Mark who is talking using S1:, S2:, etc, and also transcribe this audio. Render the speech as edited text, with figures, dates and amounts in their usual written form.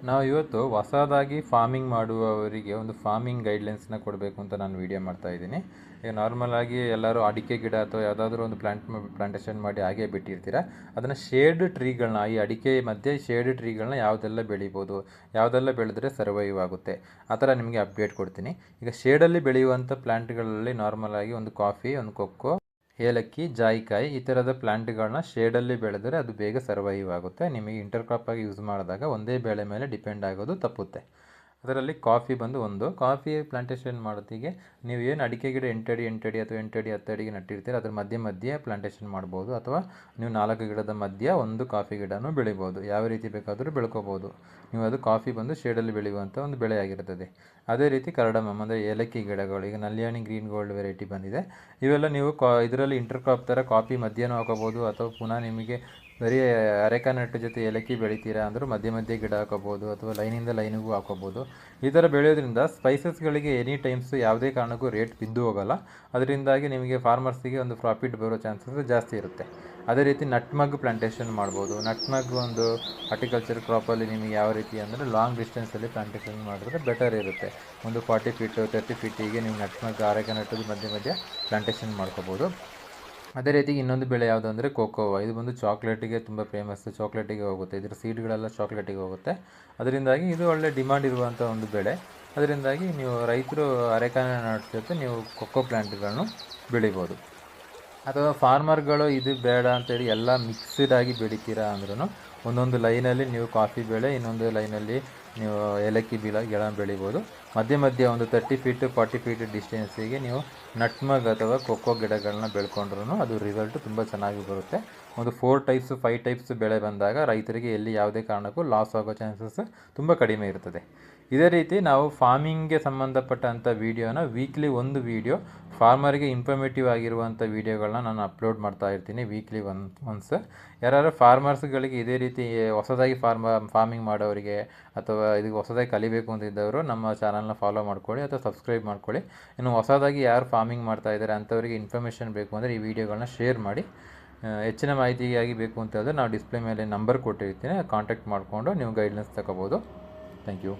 S1: ನಾವು ಇವತ್ತು ಹೊಸದಾಗಿ ಫಾರ್ಮಿಂಗ್ ಮಾಡುವವರಿಗೆ ಒಂದು ಫಾರ್ಮಿಂಗ್ ಗೈಡ್ಲೈನ್ಸ್ನ ಕೊಡಬೇಕು ಅಂತ ನಾನು ವೀಡಿಯೋ ಮಾಡ್ತಾ ಇದ್ದೀನಿ. ಈಗ ನಾರ್ಮಲಾಗಿ ಎಲ್ಲರೂ ಅಡಿಕೆ ಗಿಡ ಅಥವಾ ಯಾವುದಾದ್ರೂ ಒಂದು ಪ್ಲಾಂಟೇಷನ್ ಮಾಡಿ ಹಾಗೆ ಬಿಟ್ಟಿರ್ತೀರ. ಅದನ್ನು ಶೇಡ್ ಟ್ರೀಗಳನ್ನ, ಈ ಅಡಿಕೆ ಮಧ್ಯೆ ಶೇಡ್ ಟ್ರೀಗಳನ್ನ ಯಾವುದೆಲ್ಲ ಬೆಳಿಬೋದು, ಯಾವುದೆಲ್ಲ ಬೆಳೆದ್ರೆ ಸರ್ವೈವ್ ಆಗುತ್ತೆ, ಆ ಥರ ನಿಮಗೆ ಅಪ್ಡೇಟ್ ಕೊಡ್ತೀನಿ. ಈಗ ಶೇಡಲ್ಲಿ ಬೆಳೆಯುವಂಥ ಪ್ಲಾಂಟ್ಗಳಲ್ಲಿ ನಾರ್ಮಲಾಗಿ ಒಂದು ಕಾಫಿ, ಒಂದು ಕೊಕ್ಕೋ, ಏಲಕ್ಕಿ, ಜಾಯಿಕಾಯಿ ಈ ಥರದ ಪ್ಲಾಂಟ್ಗಳನ್ನ ಶೇಡಲ್ಲಿ ಬೆಳೆದರೆ ಅದು ಬೇಗ ಸರ್ವೈವ್ ಆಗುತ್ತೆ. ನಿಮಗೆ ಇಂಟರ್ಕ್ರಾಪ್ ಆಗಿ ಯೂಸ್ ಮಾಡಿದಾಗ ಒಂದೇ ಬೆಳೆ ಮೇಲೆ ಡಿಪೆಂಡ್ ಆಗೋದು ತಪ್ಪುತ್ತೆ. ಅದರಲ್ಲಿ ಕಾಫಿ ಬಂದು ಒಂದು ಕಾಫಿ ಪ್ಲಾಂಟೇಷನ್ ಮಾಡೋದಿಗೆ ನೀವು ಏನು ಅಡಿಕೆ ಗಿಡ 8 ಅಡಿ 8 ಅಡಿ ಅಥವಾ 8 ಅಡಿ 10 ಅಡಿಗೆ ನಟ್ಟಿರ್ತೀರ, ಅದ್ರ ಮಧ್ಯೆ ಪ್ಲಾಂಟೇಷನ್ ಮಾಡ್ಬೋದು. ಅಥವಾ ನೀವು 4 ಗಿಡದ ಮಧ್ಯೆ ಒಂದು ಕಾಫಿ ಗಿಡನೂ ಬೆಳಿಬೋದು. ಯಾವ ರೀತಿ ಬೇಕಾದರೂ ಬೆಳ್ಕೋಬೋದು ನೀವು. ಅದು ಕಾಫಿ ಬಂದು ಶೇಡಲ್ಲಿ ಬೆಳೆಯುವಂಥ ಒಂದು ಬೆಳೆ ಆಗಿರ್ತದೆ. ಅದೇ ರೀತಿ ಕರ್ಡಮಮ್ ಅಂದರೆ ಏಲಕ್ಕಿ ಗಿಡಗಳು, ಈಗ ನಲ್ಯಾನಿ ಗ್ರೀನ್ ಗೋಲ್ಡ್ ವೆರೈಟಿ ಬಂದಿದೆ. ಇವೆಲ್ಲ ನೀವು ಇದರಲ್ಲಿ ಇಂಟರ್ಕ್ರಾಪ್ ಥರ ಕಾಫಿ ಮಧ್ಯನೂ ಹಾಕೋಬೋದು, ಅಥವಾ ಪುನಃ ನಿಮಗೆ ಬರೀ ಅರೆಕಾನಟ್ಟು ಜೊತೆ ಏಲಕ್ಕಿ ಬೆಳಿತೀರಾ ಅಂದರೂ ಮಧ್ಯೆ ಗಿಡ ಹಾಕೋಬೋದು, ಅಥವಾ ಲೈನಿಂದ ಲೈನಿಗೂ ಹಾಕೋಬೋದು. ಈ ಥರ ಬೆಳೆಯೋದ್ರಿಂದ ಸ್ಪೈಸಸ್ಗಳಿಗೆ ಎನಿ ಟೈಮ್ಸ್ ಯಾವುದೇ ಕಾರಣಕ್ಕೂ ರೇಟ್ ಬಿದ್ದು ಹೋಗೋಲ್ಲ. ಅದರಿಂದಾಗಿ ನಿಮಗೆ ಫಾರ್ಮರ್ಸಿಗೆ ಒಂದು ಪ್ರಾಫಿಟ್ ಬರೋ ಚಾನ್ಸಸ್ ಜಾಸ್ತಿ ಇರುತ್ತೆ. ಅದೇ ರೀತಿ ನಟ್ಮಗ್ ಪ್ಲಾಂಟೇಷನ್ ಮಾಡ್ಬೋದು. ನಟ್ಮಗ್ ಒಂದು ಹಾರ್ಟಿಕಲ್ಚರ್ ಕ್ರಾಪಲ್ಲಿ ನಿಮಗೆ ಯಾವ ರೀತಿ ಅಂದರೆ ಲಾಂಗ್ ಡಿಸ್ಟೆನ್ಸಲ್ಲಿ ಪ್ಲಾಂಟೇಷನ್ ಮಾಡಿದ್ರೆ ಬೆಟರ್ ಇರುತ್ತೆ. ಒಂದು 40 ಫೀಟು 30 ಫೀಟಿಗೆ ನೀವು ನಟ್ಮಗ್ ಅರೆಕಾನಟ್ಟದು ಮಧ್ಯೆ ಪ್ಲಾಂಟೇಷನ್ ಮಾಡ್ಕೋಬೋದು. ಅದೇ ರೀತಿ ಇನ್ನೊಂದು ಬೆಳೆ ಯಾವುದು ಅಂದರೆ ಕೋಕೋವಾ. ಇದು ಬಂದು ಚಾಕ್ಲೇಟಿಗೆ ತುಂಬ ಫೇಮಸ್ಸು, ಚಾಕ್ಲೇಟಿಗೆ ಹೋಗುತ್ತೆ. ಇದರ ಸೀಡ್ಗಳೆಲ್ಲ ಚಾಕ್ಲೇಟಿಗೆ ಹೋಗುತ್ತೆ. ಅದರಿಂದಾಗಿ ಇದು ಒಳ್ಳೆ ಡಿಮಾಂಡ್ ಇರುವಂಥ ಒಂದು ಬೆಳೆ. ಅದರಿಂದಾಗಿ ನೀವು ರೈತರು ಅರೆಕಾನಟ್ ಜೊತೆ ನೀವು ಕೊಕ್ಕೋ ಪ್ಲ್ಯಾಂಟ್ಗಳನ್ನು ಬೆಳಿಬೋದು. ಅಥವಾ ಫಾರ್ಮರ್ಗಳು ಇದು ಬೇಡ ಅಂತೇಳಿ ಎಲ್ಲ ಮಿಕ್ಸ್ಡ್ ಆಗಿ ಬೆಳಿತೀರಾ ಅಂದ್ರೂ ಒಂದೊಂದು ಲೈನಲ್ಲಿ ನೀವು ಕಾಫಿ ಬೆಳೆ, ಇನ್ನೊಂದು ಲೈನಲ್ಲಿ ನೀವು ಏಲಕ್ಕಿ ಗಿಡ ಬೆಳಿಬೋದು. ಮಧ್ಯೆ ಒಂದು 30 ಫೀಟು 40 ಫೀಟ್ ಡಿಸ್ಟೆನ್ಸಿಗೆ ನೀವು ನಟ್ಮಗ್ ಅಥವಾ ಕೊಕ್ಕೋ ಗಿಡಗಳನ್ನ ಬೆಳ್ಕೊಂಡ್ರೂ ಅದು ರಿಸಲ್ಟು ತುಂಬ ಚೆನ್ನಾಗಿ ಬರುತ್ತೆ. ಒಂದು 4 ಟೈಪ್ಸ್ 5 ಟೈಪ್ಸ್ ಬೆಳೆ ಬಂದಾಗ ರೈತರಿಗೆ ಎಲ್ಲಿ ಯಾವುದೇ ಕಾರಣಕ್ಕೂ ಲಾಸ್ ಆಗೋ ಚಾನ್ಸಸ್ ತುಂಬ ಕಡಿಮೆ ಇರ್ತದೆ. ಇದೇ ರೀತಿ ನಾವು ಫಾರ್ಮಿಂಗ್ಗೆ ಸಂಬಂಧಪಟ್ಟಂಥ ವೀಡಿಯೋನ ವೀಕ್ಲಿ ಒಂದು ವೀಡಿಯೋ ಫಾರ್ಮರಿಗೆ ಇನ್ಫಾರ್ಮೇಟಿವ್ ಆಗಿರುವಂಥ ವೀಡಿಯೋಗಳನ್ನ ನಾನು ಅಪ್ಲೋಡ್ ಮಾಡ್ತಾ ಇರ್ತೀನಿ ವೀಕ್ಲಿ ಒನ್ಸ್. ಯಾರು ಫಾರ್ಮರ್ಸ್ಗಳಿಗೆ ಇದೇ ರೀತಿ ಹೊಸದಾಗಿ ಫಾರ್ಮಿಂಗ್ ಮಾಡೋರಿಗೆ ಅಥವಾ ಇದಕ್ಕೆ ಹೊಸದಾಗಿ ಕಲಿಬೇಕು ಅಂತಿದ್ದವರು ನಮ್ಮ ಚಾನಲ್ನ ಫಾಲೋ ಮಾಡ್ಕೊಳ್ಳಿ ಅಥವಾ ಸಬ್ಸ್ಕ್ರೈಬ್ ಮಾಡ್ಕೊಳ್ಳಿ. ಇನ್ನು ಹೊಸದಾಗಿ ಯಾರು ಫಾರ್ಮಿಂಗ್ ಮಾಡ್ತಾ ಇದ್ದಾರೆ ಅಂಥವರಿಗೆ ಇನ್ಫಾರ್ಮೇಷನ್ ಬೇಕು ಅಂದರೆ ಈ ವಿಡಿಯೋಗಳನ್ನ ಶೇರ್ ಮಾಡಿ. ಹೆಚ್ಚಿನ ಮಾಹಿತಿಯಾಗಿ ಬೇಕು ಅಂತ ಹೇಳಿದ್ರೆ ನಾವು ಡಿಸ್ಪ್ಲೇ ಮೇಲೆ ನಂಬರ್ ಕೊಟ್ಟಿರ್ತೀನಿ, ಕಾಂಟ್ಯಾಕ್ಟ್ ಮಾಡಿಕೊಂಡು ನೀವು ಗೈಡ್ಲೈನ್ಸ್ ತಗೋಬೋದು. Thank you.